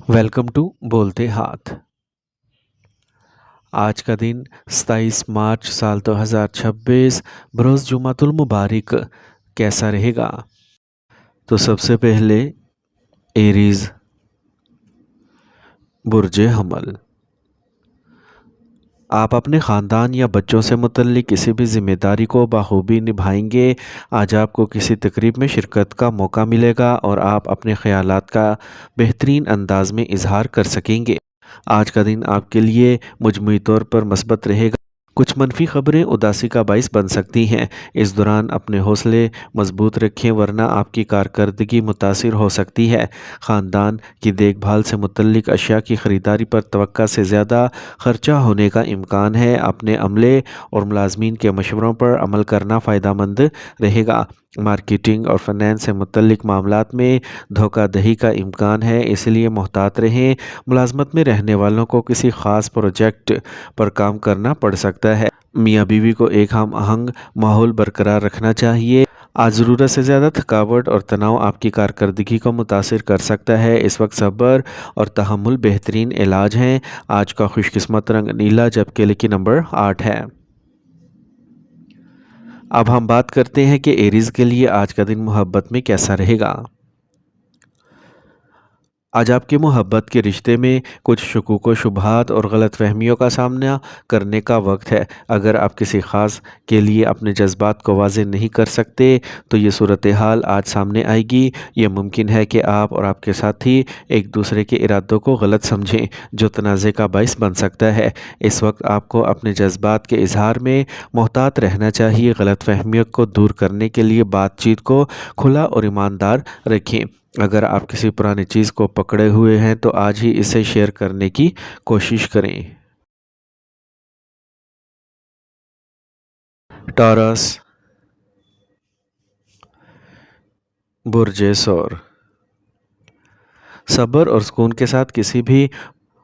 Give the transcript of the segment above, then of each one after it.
Welcome to बोलते हाथ। आज का दिन 27 मार्च साल 2026 बरोज़ जुमातुल मुबारक कैसा रहेगा? तो सबसे पहले एरीज बुर्जे हमल। आप अपने ख़ानदान या बच्चों से मुतल्लिक किसी भी ज़िम्मेदारी को बखूबी निभाएंगे। आज आपको किसी तकरीब में शिरकत का मौका मिलेगा और आप अपने ख़यालात का बेहतरीन अंदाज में इजहार कर सकेंगे। आज का दिन आपके लिए मजमूई तौर पर मस्बत रहेगा। कुछ मनफी खबरें उदासी का बाइस बन सकती हैं। इस दौरान अपने हौसले मजबूत रखें वरना आपकी कारकर्दगी मुतासिर हो सकती है। ख़ानदान की देखभाल से मुतल्लिक अशिया की ख़रीदारी पर तवक्का से ज़्यादा खर्चा होने का इम्कान है। अपने अमले और मुलाजमीन के मशवरों पर अमल करना फ़ायदेमंद रहेगा। मार्केटिंग और फाइनेंस से मुतल्लिक मामलात में धोखाधड़ी का इम्कान है, इसलिए मोहतात रहें। मुलाजमत में रहने वालों को किसी ख़ास प्रोजेक्ट पर काम करना पड़ सकता है। मियाँ बीवी को एक हम आहंग माहौल बरकरार रखना चाहिए। आज ज़रूरत से ज़्यादा थकावट और तनाव आपकी कारकर्दगी को मुतासिर कर सकता है। इस वक्त सब्र और तहम्मुल बेहतरीन इलाज हैं। आज का खुशकिस्मत रंग नीला जबकि लकी नंबर 8 है। अब हम बात करते हैं कि एरीज़ के लिए आज का दिन मोहब्बत में कैसा रहेगा। आज आपकी मोहब्बत के रिश्ते में कुछ शकूक व शुबहात और गलत फहमियों का सामना करने का वक्त है। अगर आप किसी ख़ास के लिए अपने जज्बात को वाज़ेह नहीं कर सकते तो ये सूरत हाल आज सामने आएगी। ये मुमकिन है कि आप और आपके साथी एक दूसरे के इरादों को गलत समझें, जो तनाज़े का बाइस बन सकता है। इस वक्त आपको अपने जज्बात के इजहार में मोहतात रहना चाहिए। गलत फहमियों को दूर करने के लिए बातचीत को खुला और ईमानदार रखें। अगर आप किसी पुरानी चीज़ को पकड़े हुए हैं तो आज ही इसे शेयर करने की कोशिश करें। टॉरस बुर्जे सौर। सब्र और सुकून के साथ किसी भी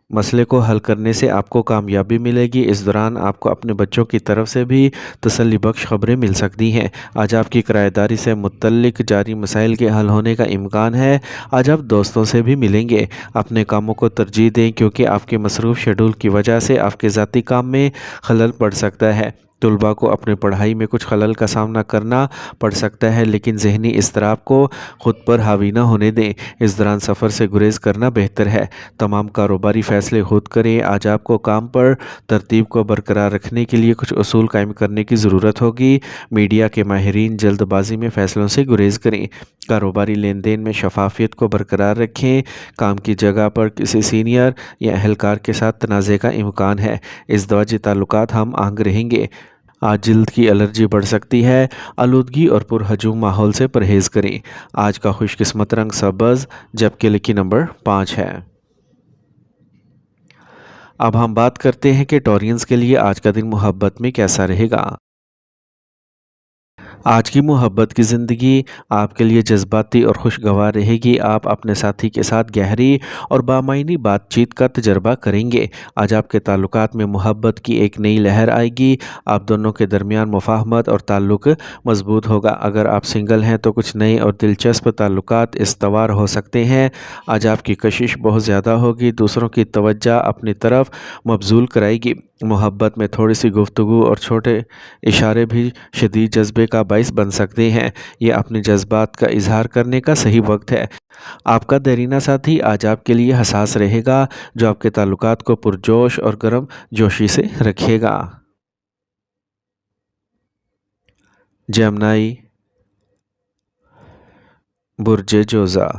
मसले को हल करने से आपको कामयाबी मिलेगी। इस दौरान आपको अपने बच्चों की तरफ से भी तसल्ली बख्श खबरें मिल सकती हैं। आज आपकी किराएदारी से मुत्तल्लिक जारी मसाइल के हल होने का इम्कान है। आज आप दोस्तों से भी मिलेंगे। अपने कामों को तरजीह दें क्योंकि आपके मसरूफ़ शेड्यूल की वजह से आपके ज़ाती काम में खलल पड़ सकता है। तलबा को अपने पढ़ाई में कुछ खलल का सामना करना पड़ सकता है, लेकिन जहनी इज़्तिराब को ख़ुद पर हावी ना होने दें। इस दौरान सफ़र से गुरेज करना बेहतर है। तमाम कारोबारी फ़ैसले खुद करें। आज आपको काम पर तरतीब को बरकरार रखने के लिए कुछ उसूल कायम करने की ज़रूरत होगी। मीडिया के माहिरीन जल्दबाजी में फ़ैसलों से गुरेज करें। कारोबारी लेन देन में शफाफियत को बरकरार रखें। काम की जगह पर किसी सीनियर या अहलकार के साथ तनाज़े का इम्कान है। इज़दवाजी ताल्लुकात हम आहंग रहेंगे। आज जल्द की एलर्जी बढ़ सकती है। आलूदगी और पुरहजूम माहौल से परहेज़ करें। आज का खुशकिस्मत रंग सब्ज़ जबकि लकी नंबर 5 है। अब हम बात करते हैं कि टॉरियंस के लिए आज का दिन मोहब्बत में कैसा रहेगा। आज की मोहब्बत की ज़िंदगी आपके लिए जज्बाती और खुशगवार रहेगी। आप अपने साथी के साथ गहरी और बामायनी बातचीत का तजर्बा करेंगे। आज आपके ताल्लुकात में मोहब्बत की एक नई लहर आएगी। आप दोनों के दरमियान मुफाहमत और ताल्लुक मजबूत होगा। अगर आप सिंगल हैं तो कुछ नए और दिलचस्प ताल्लुकात इस्तवार हो सकते हैं। आज आपकी कशिश बहुत ज़्यादा होगी। दूसरों की तवज्जो अपनी तरफ मबजूल कराएगी। मोहब्बत में थोड़ी सी गुफ्तगू और छोटे इशारे भी शदीद जज्बे का बाइस बन सकते हैं। ये अपने जज्बात का इजहार करने का सही वक्त है। आपका देरीना साथी आज आपके लिए हसास रहेगा, जो आपके ताल्लुकात को पुरजोश और गर्म जोशी से रखेगा। जेमिनी बुर्जे जोज़ा।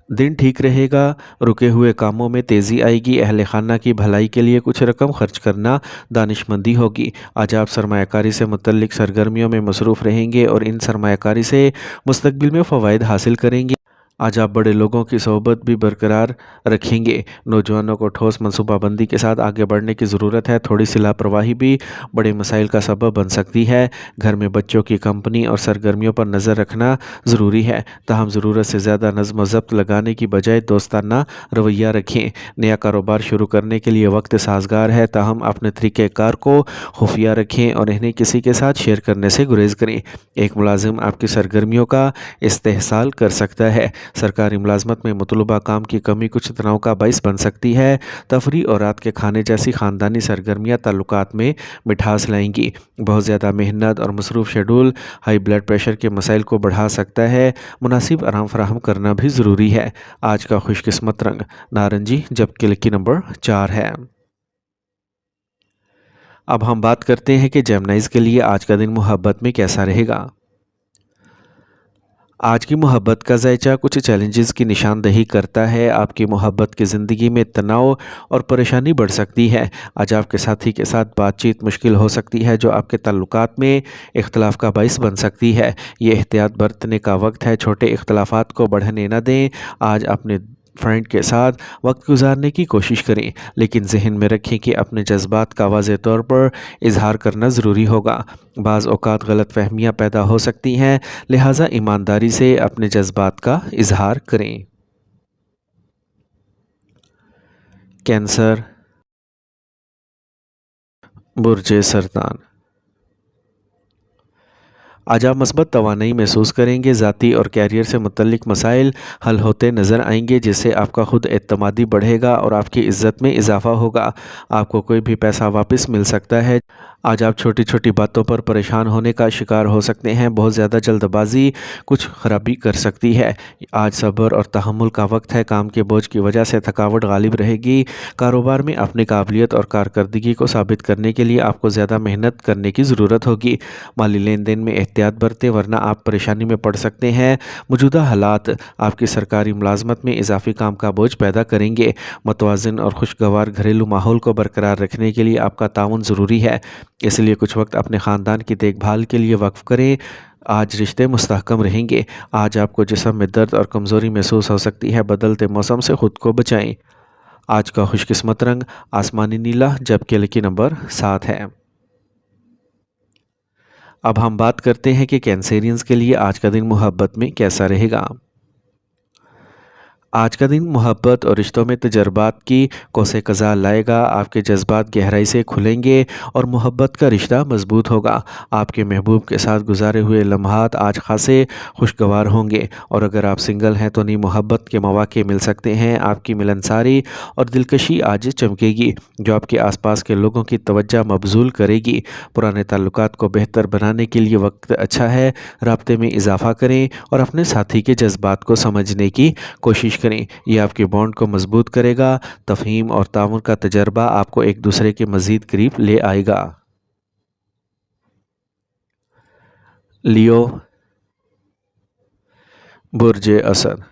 दिन ठीक रहेगा। रुके हुए कामों में तेज़ी आएगी। अहल खाना की भलाई के लिए कुछ रकम खर्च करना दानिशमंदी होगी। आज आप सरमायाकारी से मुतल्लिक सरगर्मियों में मसरूफ़ रहेंगे और इन सरमायाकारी से मुस्तकबिल में फ़वाइद हासिल करेंगे। आज आप बड़े लोगों की सोहबत भी बरकरार रखेंगे। नौजवानों को ठोस मनसूबाबंदी के साथ आगे बढ़ने की ज़रूरत है। थोड़ी सी लापरवाही भी बड़े मसाइल का सबब बन सकती है। घर में बच्चों की कंपनी और सरगर्मियों पर नज़र रखना ज़रूरी है। ताहम ज़रूरत से ज़्यादा नज़्म व ज़ब्त लगाने की बजाय दोस्ताना रवैया रखें। नया कारोबार शुरू करने के लिए वक्त साजगार है, ताहम अपने तरीक़ेकार को खुफिया रखें और इन्हें किसी के साथ शेयर करने से गुरेज करें। एक मुलाजिम आपकी सरगर्मियों का इस्तेहसाल कर सकता है। सरकारी मुलाजमत में मतलूबा काम की कमी कुछ तनाव का बाइस बन सकती है। तफरी और रात के खाने जैसी ख़ानदानी सरगर्मियाँ ताल्लुकात में मिठास लाएंगी। बहुत ज़्यादा मेहनत और मसरूफ़ शेड्यूल हाई ब्लड प्रेशर के मसाइल को बढ़ा सकता है। मुनासिब आराम फराहम करना भी ज़रूरी है। आज का खुशकिस्मत रंग नारंगी, जबकि लकी नंबर 4 है। अब हम बात करते हैं कि जेमिनीज़ के लिए आज का दिन मोहब्बत में कैसा रहेगा। आज की मोहब्बत का ज़ायचा कुछ चैलेंजेस की निशानदही करता है। आपकी मोहब्बत की ज़िंदगी में तनाव और परेशानी बढ़ सकती है। आज आपके साथी के साथ बातचीत मुश्किल हो सकती है, जो आपके ताल्लुकात में इख्तलाफ का बाइस बन सकती है। ये एहतियात बरतने का वक्त है, छोटे इख्तलाफात को बढ़ने न दें। आज अपने फ्रेंड के साथ वक्त गुजारने की कोशिश करें, लेकिन जहन में रखें कि अपने जज्बात का वाज़ेह तौर पर इजहार करना ज़रूरी होगा। बाज़ औक़ात गलत फहमियाँ पैदा हो सकती हैं, लिहाजा ईमानदारी से अपने जज्बात का इजहार करें। कैंसर, बुर्ज सरतान। आज आप मस्बत तवानाई महसूस करेंगे। ज़ाती और कैरियर से मुतल्लिक मसाइल हल होते नज़र आएंगे, जिससे आपका खुद एतमादी बढ़ेगा और आपकी इज़्ज़त में इजाफ़ा होगा। आपको कोई भी पैसा वापस मिल सकता है। आज आप छोटी छोटी बातों पर परेशान होने का शिकार हो सकते हैं। बहुत ज़्यादा जल्दबाजी कुछ ख़राबी कर सकती है। आज सब्र और तहम्मुल का वक्त है। काम के बोझ की वजह से थकावट गालिब रहेगी। कारोबार में अपनी काबिलियत और कारकर्दगी को साबित करने के लिए आपको ज़्यादा मेहनत करने की ज़रूरत होगी। माली लेन देन में एहतियात बरतें, वरना आप परेशानी में पड़ सकते हैं। मौजूदा हालात आपकी सरकारी मुलाजमत में इजाफी काम का बोझ पैदा करेंगे। मतवाज़िन और खुशगवार घरेलू माहौल को बरकरार रखने के लिए आपका ताउन ज़रूरी है, इसलिए कुछ वक्त अपने ख़ानदान की देखभाल के लिए वक्फ करें। आज रिश्ते मुस्तहकम रहेंगे। आज आपको जिस्म में दर्द और कमज़ोरी महसूस हो सकती है। बदलते मौसम से ख़ुद को बचाएं। आज का खुशकिस्मत रंग आसमानी नीला, जबकि लकी नंबर 7 है। अब हम बात करते हैं कि कैंसेरियंस के लिए आज का दिन मोहब्बत में कैसा रहेगा। आज का दिन मोहब्बत और रिश्तों में तजर्बात की कौसे कज़ा लाएगा। आपके जज्बात गहराई से खुलेंगे और मोहब्बत का रिश्ता मजबूत होगा। आपके महबूब के साथ गुजारे हुए लम्हात आज खासे खुशगवार होंगे, और अगर आप सिंगल हैं तो नई मोहब्बत के मौके मिल सकते हैं। आपकी मिलनसारी और दिलकशी आज चमकेगी, जो आपके आसपास के लोगों की तवज्जो मबजूल करेगी। पुराने ताल्लुकात को बेहतर बनाने के लिए वक्त अच्छा है। राब्ते में इजाफा करें और अपने साथी के जज्बात को समझने की कोशिश करें। यह आपके बॉन्ड को मजबूत करेगा। तफहीम और ताउन का तजर्बा आपको एक दूसरे के मज़ीद करीब ले आएगा। लियो, बुर्ज असद।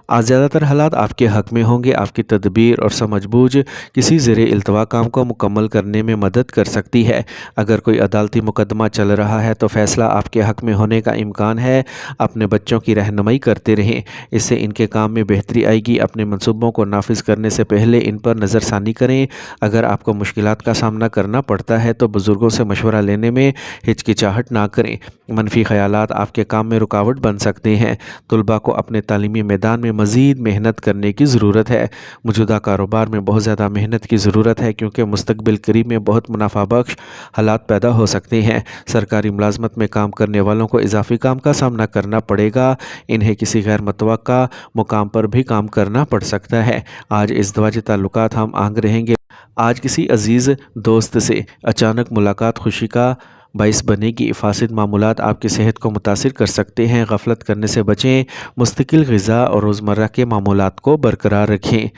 आज ज़्यादातर हालात आपके हक़ में होंगे। आपकी तदबीर और समझबूझ किसी ज़ेरे इल्तवा काम को मुकम्मल करने में मदद कर सकती है। अगर कोई अदालती मुकदमा चल रहा है तो फ़ैसला आपके हक़ में होने का इम्कान है। अपने बच्चों की रहनुमाई करते रहें, इससे इनके काम में बेहतरी आएगी। अपने मंसूबों को नाफिज करने से पहले इन पर नज़रसानी करें। अगर आपको मुश्किलात का सामना करना पड़ता है तो बुज़ुर्गों से मशवरा लेने में हिचकिचाहट ना करें। मनफी ख़यालात आपके काम में रुकावट बन सकते हैं। तुलबा को अपने तालीमी मैदान में मज़ीद मेहनत करने की ज़रूरत है। मौजूदा कारोबार में बहुत ज़्यादा मेहनत की ज़रूरत है, क्योंकि मुस्तकबिल करीब में बहुत मुनाफा बख्श हालात पैदा हो सकते हैं। सरकारी मुलाजमत में काम करने वालों को इजाफी काम का सामना करना पड़ेगा। इन्हें किसी गैर मुतवक्का मुकाम पर भी काम करना पड़ सकता है। आज इज़्दवाजी ताल्लुकात हम आंग रहेंगे। आज किसी अजीज़ दोस्त से अचानक मुलाकात खुशी का बाइस बनेगी। फासिद मामूलात आपकी सेहत को मुतासिर कर सकते हैं। गफलत करने से बचें। मुस्तकिल ग़िज़ा और रोज़मर्रा के मामूलात को बरकरार रखें।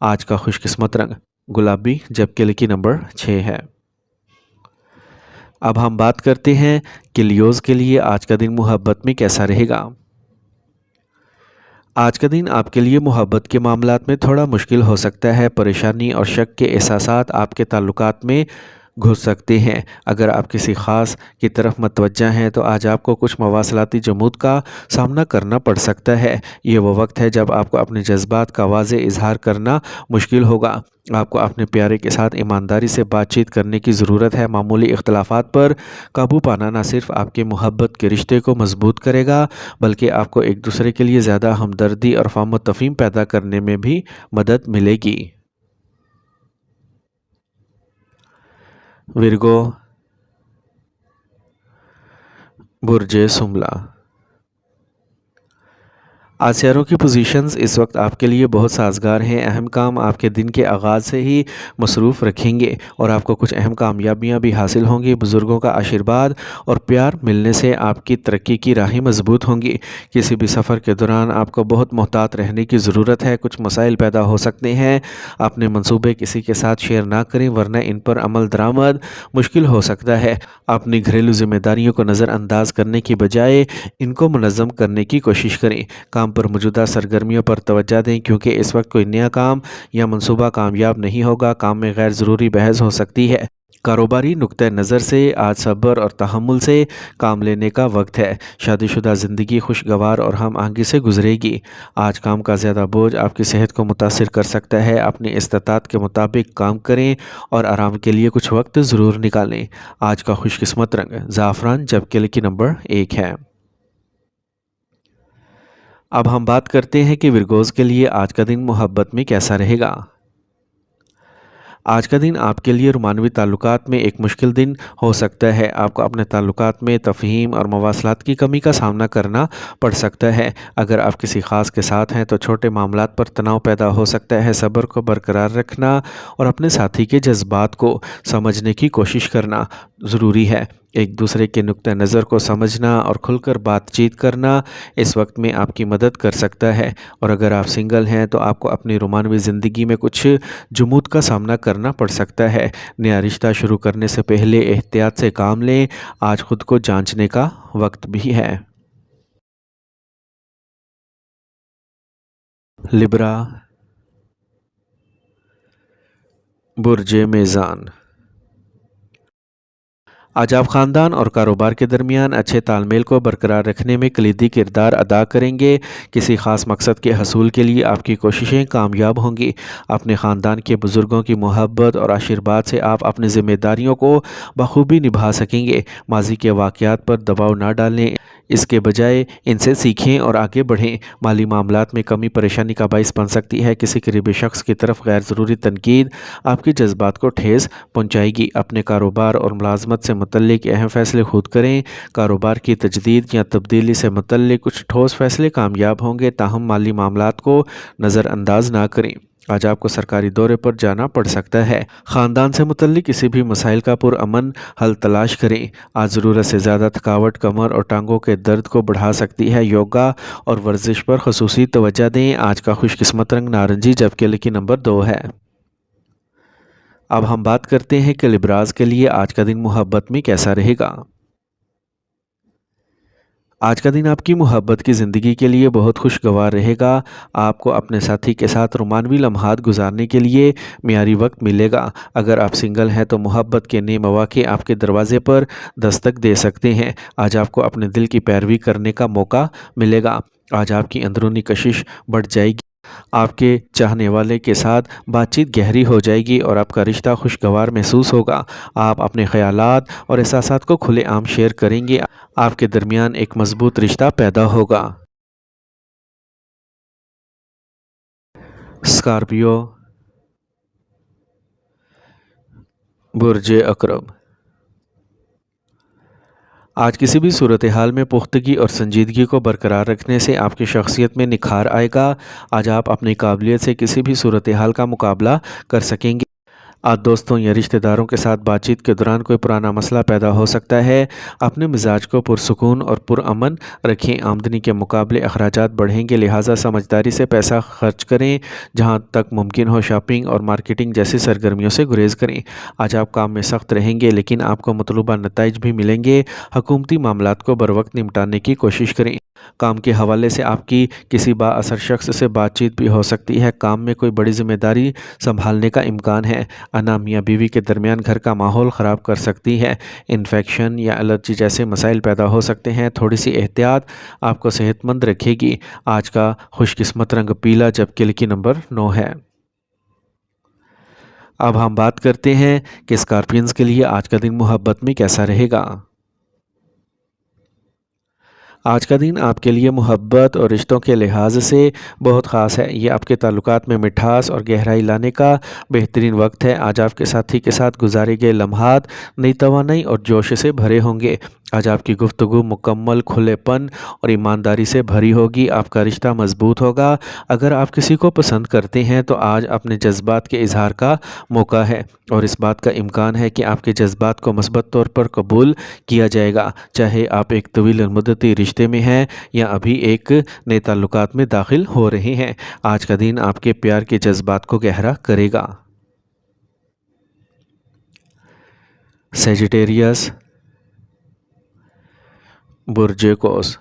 आज का खुशकिस्मत रंग गुलाबी, जबकि लकी नंबर 6 है। अब हम बात करते हैं कि लियोज़ के लिए आज का दिन मोहब्बत में कैसा रहेगा। आज का दिन आपके लिए मोहब्बत के मामलात में थोड़ा मुश्किल हो सकता है। परेशानी और शक के एहसासात आपके ताल्लुकात में घुस सकते हैं। अगर आप किसी ख़ास की तरफ मतवज्जा हैं तो आज आपको कुछ मवासलाती जमूद का सामना करना पड़ सकता है। ये वो वक्त है जब आपको अपने जज्बात का वाज़ेह इजहार करना मुश्किल होगा। आपको अपने प्यारे के साथ ईमानदारी से बातचीत करने की ज़रूरत है। मामूली इख्तलाफात पर काबू पाना न सिर्फ आपके मोहब्बत के रिश्ते को मजबूत करेगा, बल्कि आपको एक दूसरे के लिए ज़्यादा हमदर्दी और फ़हम तफ़हीम पैदा करने में भी मदद मिलेगी। विर्गो, बुर्ज सुमला। आज सितारों की पोजीशंस इस वक्त आपके लिए बहुत साजगार हैं। अहम काम आपके दिन के आगाज़ से ही मसरूफ़ रखेंगे और आपको कुछ अहम कामयाबियाँ भी हासिल होंगी। बुज़ुर्गों का आशीर्वाद और प्यार मिलने से आपकी तरक्की की राहें मजबूत होंगी। किसी भी सफ़र के दौरान आपको बहुत मोहतात रहने की ज़रूरत है। कुछ मसाइल पैदा हो सकते हैं। अपने मंसूबे किसी के साथ शेयर ना करें, वरना इन पर अमल दरामद मुश्किल हो सकता है। अपनी घरेलू जिम्मेदारियों को नज़रअंदाज करने की बजाय इनको मुनज़्ज़म करने की कोशिश करें। काम पर मौजूदा सरगर्मियों पर तवज्जो दें, क्योंकि इस वक्त कोई नया काम या मंसूबा कामयाब नहीं होगा। काम में गैर ज़रूरी बहस हो सकती है। कारोबारी नुक्ते नज़र से आज सब्र और तहम्मुल से काम लेने का वक्त है। शादीशुदा ज़िंदगी खुशगवार और हम आहंगी से गुजरेगी। आज काम का ज़्यादा बोझ आपकी सेहत को मुतासिर कर सकता है। अपनी इस्तात के मुताबिक काम करें और आराम के लिए कुछ वक्त ज़रूर निकालें। आज का खुशकिस्मत रंग ज़ाफ़रान, जबकि लकी नंबर 1 है। अब हम बात करते हैं कि विरगोज़ के लिए आज का दिन मोहब्बत में कैसा रहेगा। आज का दिन आपके लिए रोमानवी ताल्लुकात में एक मुश्किल दिन हो सकता है। आपको अपने ताल्लुकात में तफ़हीम और मवासलात की कमी का सामना करना पड़ सकता है। अगर आप किसी ख़ास के साथ हैं तो छोटे मामलात पर तनाव पैदा हो सकता है। सब्र को बरकरार रखना और अपने साथी के जज्बात को समझने की कोशिश करना ज़रूरी है। एक दूसरे के नुक्ते नज़र को समझना और खुलकर बातचीत करना इस वक्त में आपकी मदद कर सकता है। और अगर आप सिंगल हैं तो आपको अपनी रोमानवी ज़िंदगी में कुछ जुमूद का सामना करना पड़ सकता है। नया रिश्ता शुरू करने से पहले एहतियात से काम लें। आज खुद को जांचने का वक्त भी है। लिब्रा, बुर्ज मेज़ान। आज आप ख़ानदान और कारोबार के दरमियान अच्छे तालमेल को बरकरार रखने में कलीदी किरदार अदा करेंगे। किसी ख़ास मकसद के हसूल के लिए आपकी कोशिशें कामयाब होंगी। अपने ख़ानदान के बुज़ुर्गों की मोहब्बत और आशीर्वाद से आप अपनी ज़िम्मेदारियों को बखूबी निभा सकेंगे। माजी के वाक़यात पर दबाव ना डालें, इसके बजाय इनसे सीखें और आगे बढ़ें। माली मामलात में कमी परेशानी का बाइस बन सकती है। किसी करीबी शख्स की तरफ गैर ज़रूरी तनकीद आपके जज्बात को ठेस पहुँचाएगी। अपने कारोबार और मुलाजमत से मुतल्लिक अहम फ़ैसले खुद करें। कारोबार की तजदीद या तब्दीली से मुतल्लिक कुछ ठोस फ़ैसले कामयाब होंगे, ताहम माली मामलात को नज़रअंदाज ना करें। आज आपको सरकारी दौरे पर जाना पड़ सकता है। ख़ानदान से मुतल्लिक किसी भी मसाइल का पुरअमन हल तलाश करें। आज ज़रूरत से ज़्यादा थकावट कमर और टांगों के दर्द को बढ़ा सकती है। योगा और वर्जिश पर ख़ुसूसी तवज्जो दें। आज का खुशकिस्मत रंग नारंगी, जबकि लकी नंबर 2 है। अब हम बात करते हैं कि लिब्राज के लिए आज का दिन मोहब्बत में कैसा रहेगा। आज का दिन आपकी मोहब्बत की ज़िंदगी के लिए बहुत खुशगवार रहेगा। आपको अपने साथी के साथ रोमानवी लम्हात गुजारने के लिए मियारी वक्त मिलेगा। अगर आप सिंगल हैं तो मोहब्बत के नए मौके आपके दरवाज़े पर दस्तक दे सकते हैं। आज आपको अपने दिल की पैरवी करने का मौका मिलेगा। आज आपकी अंदरूनी कशिश बढ़ जाएगी। आपके चाहने वाले के साथ बातचीत गहरी हो जाएगी और आपका रिश्ता खुशगवार महसूस होगा। आप अपने ख़यालात और एहसासात को खुलेआम शेयर करेंगे। आपके दरमियान एक मजबूत रिश्ता पैदा होगा। स्कॉर्पियो, बुर्ज अकरब। आज किसी भी सूरत हाल में पुख्तगी और संजीदगी को बरकरार रखने से आपकी शख्सियत में निखार आएगा। आज आप अपनी काबिलियत से किसी भी सूरत हाल का मुकाबला कर सकेंगे। आज दोस्तों या रिश्तेदारों के साथ बातचीत के दौरान कोई पुराना मसला पैदा हो सकता है। अपने मिजाज को पुरसुकून और पुरअमन रखें। आमदनी के मुकाबले अखराजात बढ़ेंगे, लिहाजा समझदारी से पैसा खर्च करें। जहां तक मुमकिन हो शॉपिंग और मार्केटिंग जैसी सरगर्मियों से गुरेज करें। आज आप काम में सख्त रहेंगे, लेकिन आपको मतलूबा नताइज भी मिलेंगे। हुकूमती मामलात को बर वक्त निपटाने की कोशिश करें। काम के हवाले से आपकी किसी बाअसर शख्स से बातचीत भी हो सकती है। काम में कोई बड़ी जिम्मेदारी संभालने का इम्कान है। अना मियाँ बीवी के दरमियान घर का माहौल ख़राब कर सकती है। इन्फेक्शन या एलर्जी जैसे मसाइल पैदा हो सकते हैं। थोड़ी सी एहतियात आपको सेहतमंद रखेगी। आज का खुशकिस्मत रंग पीला, जबकि लकी नंबर 9 है। अब हम बात करते हैं कि स्कॉर्पियंस के लिए आज का दिन मोहब्बत में कैसा रहेगा। आज का दिन आपके लिए मोहब्बत और रिश्तों के लिहाज से बहुत ख़ास है। ये आपके ताल्लुकात में मिठास और गहराई लाने का बेहतरीन वक्त है। आज आपके साथी के साथ गुजारे गए लम्हात नई तवानाई और जोश से भरे होंगे। آج آپ کی گفتگو مکمل کھلے پن اور ایمانداری سے بھری ہوگی، آپ کا رشتہ مضبوط ہوگا۔ اگر آپ کسی کو پسند کرتے ہیں تو آج اپنے جذبات کے اظہار کا موقع ہے، اور اس بات کا امکان ہے کہ آپ کے جذبات کو مثبت طور پر قبول کیا جائے گا، چاہے آپ ایک طویل المدتی رشتے میں ہیں یا ابھی ایک نئے تعلقات میں داخل ہو رہے ہیں۔ آج کا دن آپ کے پیار کے جذبات کو گہرا کرے گا۔ سیجیٹیریس، برج قوس۔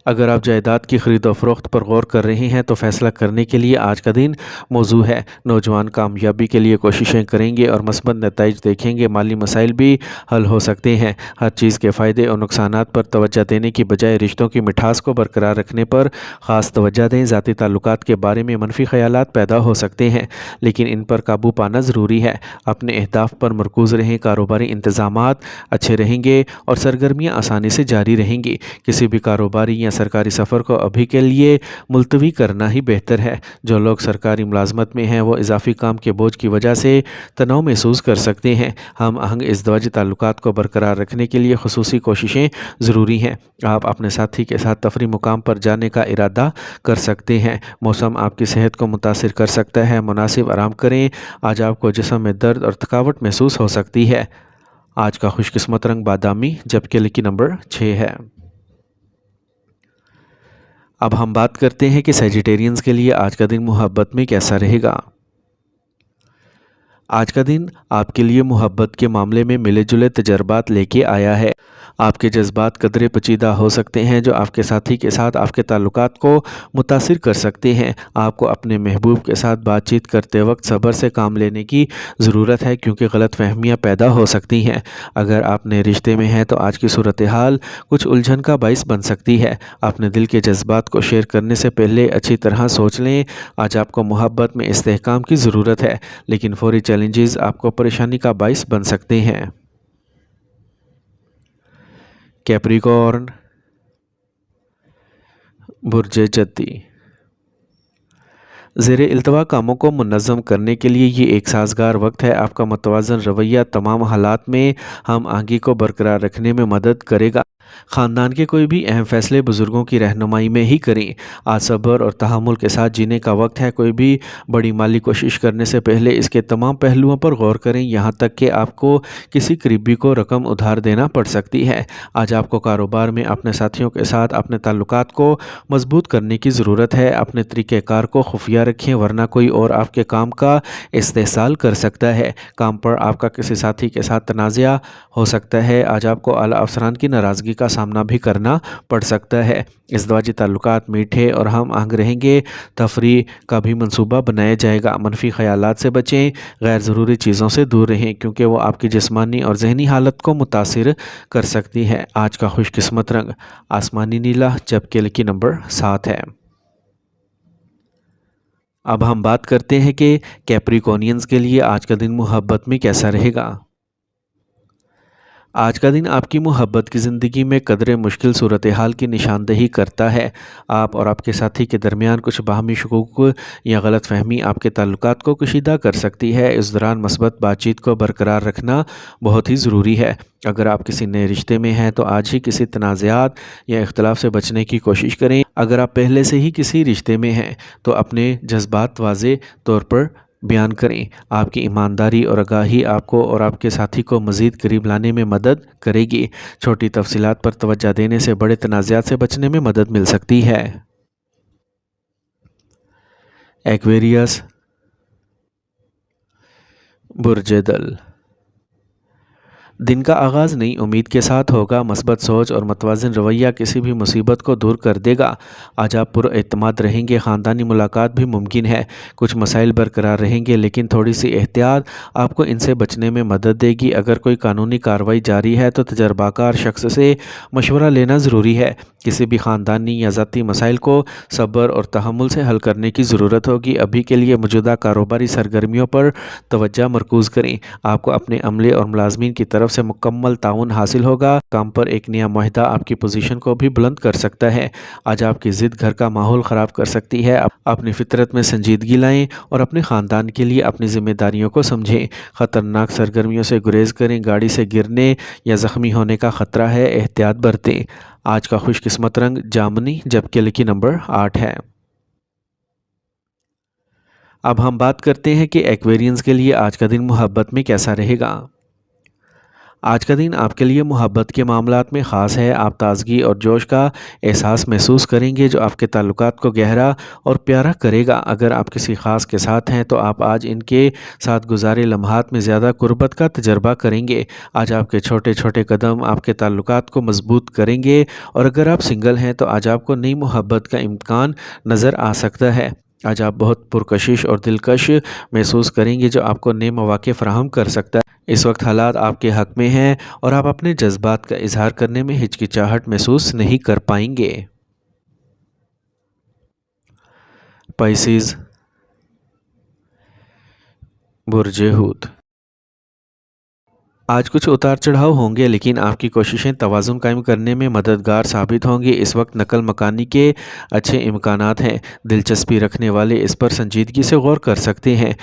اگر آپ جائیداد کی خرید و فروخت پر غور کر رہے ہیں تو فیصلہ کرنے کے لیے آج کا دن موزوں ہے۔ نوجوان کامیابی کے لیے کوششیں کریں گے اور مثبت نتائج دیکھیں گے۔ مالی مسائل بھی حل ہو سکتے ہیں۔ ہر چیز کے فائدے اور نقصانات پر توجہ دینے کی بجائے رشتوں کی مٹھاس کو برقرار رکھنے پر خاص توجہ دیں۔ ذاتی تعلقات کے بارے میں منفی خیالات پیدا ہو سکتے ہیں، لیکن ان پر قابو پانا ضروری ہے۔ اپنے اہداف پر مرکوز رہیں۔ کاروباری انتظامات اچھے رہیں گے اور سرگرمیاں آسانی سے جاری رہیں گی۔ کسی بھی کاروباری یا سرکاری سفر کو ابھی کے لیے ملتوی کرنا ہی بہتر ہے۔ جو لوگ سرکاری ملازمت میں ہیں وہ اضافی کام کے بوجھ کی وجہ سے تناؤ محسوس کر سکتے ہیں۔ ہم آہنگ ازدواجی تعلقات کو برقرار رکھنے کے لیے خصوصی کوششیں ضروری ہیں۔ آپ اپنے ساتھی کے ساتھ تفریح مقام پر جانے کا ارادہ کر سکتے ہیں۔ موسم آپ کی صحت کو متاثر کر سکتا ہے، مناسب آرام کریں۔ آج آپ کو جسم میں درد اور تھکاوٹ محسوس ہو سکتی ہے۔ آج کا خوش قسمت رنگ بادامی، جبکہ لکی نمبر 6 ہے۔ اب ہم بات کرتے ہیں کہ سیجیٹیرینز کے لیے آج کا دن محبت میں کیسا رہے گا۔ آج کا دن آپ کے لیے محبت کے معاملے میں ملے جلے تجربات لے کے آیا ہے۔ آپ کے جذبات قدرے پیچیدہ ہو سکتے ہیں جو آپ کے ساتھی کے ساتھ آپ کے تعلقات کو متاثر کر سکتے ہیں۔ آپ کو اپنے محبوب کے ساتھ بات چیت کرتے وقت صبر سے کام لینے کی ضرورت ہے، کیونکہ غلط فہمیاں پیدا ہو سکتی ہیں۔ اگر آپ نئے رشتے میں ہیں تو آج کی صورتحال کچھ الجھن کا باعث بن سکتی ہے۔ اپنے دل کے جذبات کو شیئر کرنے سے پہلے اچھی طرح سوچ لیں۔ آج آپ کو محبت میں استحکام کی ضرورت ہے، لیکن فوری چیلنجز آپ کو پریشانی کا باعث بن سکتے ہیں۔ کیپریکارن، برج جدی۔ زیر التوا کاموں کو منظم کرنے کے لیے یہ ایک سازگار وقت ہے۔ آپ کا متوازن رویہ تمام حالات میں ہم آہنگی کو برقرار رکھنے میں مدد کرے گا۔ خاندان کے کوئی بھی اہم فیصلے بزرگوں کی رہنمائی میں ہی کریں۔ آج صبر اور تحمل کے ساتھ جینے کا وقت ہے۔ کوئی بھی بڑی مالی کوشش کرنے سے پہلے اس کے تمام پہلوؤں پر غور کریں، یہاں تک کہ آپ کو کسی قریبی کو رقم ادھار دینا پڑ سکتی ہے۔ آج آپ کو کاروبار میں اپنے ساتھیوں کے ساتھ اپنے تعلقات کو مضبوط کرنے کی ضرورت ہے۔ اپنے طریقہ کار کو خفیہ رکھیں، ورنہ کوئی اور آپ کے کام کا استحصال کر سکتا ہے۔ کام پر آپ کا کسی ساتھی کے ساتھ تنازع ہو سکتا ہے۔ آج آپ کو اعلیٰ افسران کی ناراضگی کا سامنا بھی کرنا پڑ سکتا ہے۔ ازدواجی تعلقات میٹھے اور ہم آہنگ رہیں گے۔ تفریح کا بھی منصوبہ بنایا جائے گا۔ منفی خیالات سے بچیں، غیر ضروری چیزوں سے دور رہیں، کیونکہ وہ آپ کی جسمانی اور ذہنی حالت کو متاثر کر سکتی ہے۔ آج کا خوش قسمت رنگ آسمانی نیلا، جبکہ لکی نمبر 7 ہے۔ اب ہم بات کرتے ہیں کہ کیپریکونینز کے لیے آج کا دن محبت میں کیسا رہے گا۔ آج کا دن آپ کی محبت کی زندگی میں قدرے مشکل صورتحال کی نشاندہی کرتا ہے۔ آپ اور آپ کے ساتھی کے درمیان کچھ باہمی شکوک یا غلط فہمی آپ کے تعلقات کو کشیدہ کر سکتی ہے۔ اس دوران مثبت بات چیت کو برقرار رکھنا بہت ہی ضروری ہے۔ اگر آپ کسی نئے رشتے میں ہیں تو آج ہی کسی تنازعات یا اختلاف سے بچنے کی کوشش کریں۔ اگر آپ پہلے سے ہی کسی رشتے میں ہیں تو اپنے جذبات واضح طور پر بیان کریں۔ آپ کی ایمانداری اور آگاہی آپ کو اور آپ کے ساتھی کو مزید قریب لانے میں مدد کرے گی۔ چھوٹی تفصیلات پر توجہ دینے سے بڑے تنازعات سے بچنے میں مدد مل سکتی ہے۔ ایکویریس، برج دل۔ دن کا آغاز نئی امید کے ساتھ ہوگا۔ مثبت سوچ اور متوازن رویہ کسی بھی مصیبت کو دور کر دے گا۔ آج آپ پر اعتماد رہیں گے۔ خاندانی ملاقات بھی ممکن ہے۔ کچھ مسائل برقرار رہیں گے، لیکن تھوڑی سی احتیاط آپ کو ان سے بچنے میں مدد دے گی۔ اگر کوئی قانونی کارروائی جاری ہے تو تجربہ کار شخص سے مشورہ لینا ضروری ہے۔ کسی بھی خاندانی یا ذاتی مسائل کو صبر اور تحمل سے حل کرنے کی ضرورت ہوگی۔ ابھی کے لیے موجودہ کاروباری سرگرمیوں پر توجہ مرکوز کریں۔ آپ کو اپنے عملے اور ملازمین کی طرف طرف سے مکمل تعاون حاصل ہوگا۔ کام پر ایک نیا معاہدہ آپ کی پوزیشن کو بھی بلند کر سکتا ہے۔ آج آپ کی ضد گھر کا ماحول خراب کر سکتی ہے۔ اپنی فطرت میں سنجیدگی لائیں اور اپنے خاندان کے لیے اپنی ذمہ داریوں کو سمجھیں۔ خطرناک سرگرمیوں سے گریز کریں۔ گاڑی سے گرنے یا زخمی ہونے کا خطرہ ہے، احتیاط برتیں۔ آج کا خوش قسمت رنگ جامنی، جبکہ لکی نمبر 8 ہے۔ اب ہم بات کرتے ہیں کہ ایکویرینز کے لیے آج کا دن محبت میں کیسا رہے گا۔ آج کا دن آپ کے لیے محبت کے معاملات میں خاص ہے۔ آپ تازگی اور جوش کا احساس محسوس کریں گے جو آپ کے تعلقات کو گہرا اور پیارا کرے گا۔ اگر آپ کسی خاص کے ساتھ ہیں تو آپ آج ان کے ساتھ گزارے لمحات میں زیادہ قربت کا تجربہ کریں گے۔ آج آپ کے چھوٹے چھوٹے قدم آپ کے تعلقات کو مضبوط کریں گے، اور اگر آپ سنگل ہیں تو آج آپ کو نئی محبت کا امکان نظر آ سکتا ہے۔ آج آپ بہت پرکشش اور دلکش محسوس کریں گے جو آپ کو نئے مواقع فراہم کر سکتا ہے۔ اس وقت حالات آپ کے حق میں ہیں اور آپ اپنے جذبات کا اظہار کرنے میں ہچکچاہٹ محسوس نہیں کر پائیں گے۔ پائسیز، برج حوت۔ آج کچھ اتار چڑھاؤ ہوں گے، لیکن آپ کی کوششیں توازن قائم کرنے میں مددگار ثابت ہوں گی۔ اس وقت نقل مکانی کے اچھے امکانات ہیں۔ دلچسپی رکھنے والے اس پر سنجیدگی سے غور کر سکتے ہیں۔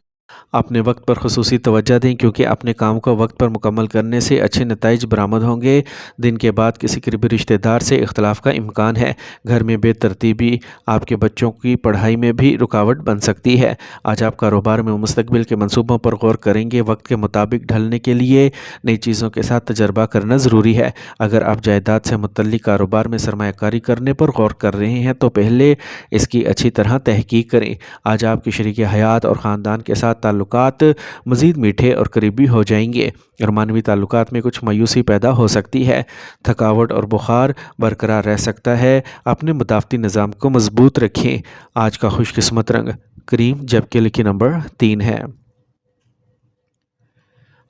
اپنے وقت پر خصوصی توجہ دیں، کیونکہ اپنے کام کو وقت پر مکمل کرنے سے اچھے نتائج برآمد ہوں گے۔ دن کے بعد کسی قریبی رشتہ دار سے اختلاف کا امکان ہے۔ گھر میں بے ترتیبی آپ کے بچوں کی پڑھائی میں بھی رکاوٹ بن سکتی ہے۔ آج آپ کاروبار میں مستقبل کے منصوبوں پر غور کریں گے۔ وقت کے مطابق ڈھلنے کے لیے نئی چیزوں کے ساتھ تجربہ کرنا ضروری ہے۔ اگر آپ جائیداد سے متعلق کاروبار میں سرمایہ کاری کرنے پر غور کر رہے ہیں تو پہلے اس کی اچھی طرح تحقیق کریں۔ آج آپ کی شریک حیات اور خاندان کے ساتھ تعلقات مزید میٹھے اور قریبی ہو جائیں گے، اور معنوی تعلقات میں کچھ مایوسی پیدا ہو سکتی ہے۔ تھکاوٹ اور بخار برقرار رہ سکتا ہے۔ اپنے مدافعتی نظام کو مضبوط رکھیں۔ آج کا خوش قسمت رنگ کریم، جبکہ لکی نمبر 3 ہے۔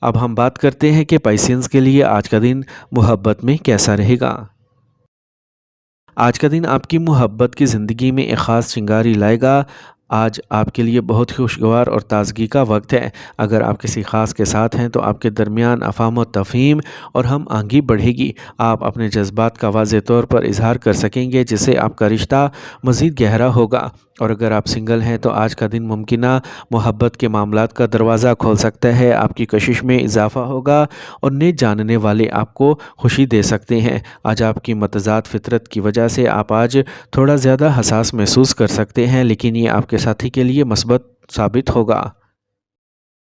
اب ہم بات کرتے ہیں کہ پائسینز کے لیے آج کا دن محبت میں کیسا رہے گا۔ آج کا دن آپ کی محبت کی زندگی میں ایک خاص چنگاری لائے گا۔ آج آپ کے لیے بہت خوشگوار اور تازگی کا وقت ہے۔ اگر آپ کسی خاص کے ساتھ ہیں تو آپ کے درمیان افہام و تفہیم اور ہم آہنگی بڑھے گی۔ آپ اپنے جذبات کا واضح طور پر اظہار کر سکیں گے، جس سے آپ کا رشتہ مزید گہرا ہوگا۔ اور اگر آپ سنگل ہیں تو آج کا دن ممکنہ محبت کے معاملات کا دروازہ کھول سکتا ہے۔ آپ کی کشش میں اضافہ ہوگا اور نئے جاننے والے آپ کو خوشی دے سکتے ہیں۔ آج آپ کی متضاد فطرت کی وجہ سے آپ آج تھوڑا زیادہ حساس محسوس کر سکتے ہیں، لیکن یہ آپ کے ساتھی کے لیے مثبت ثابت ہوگا۔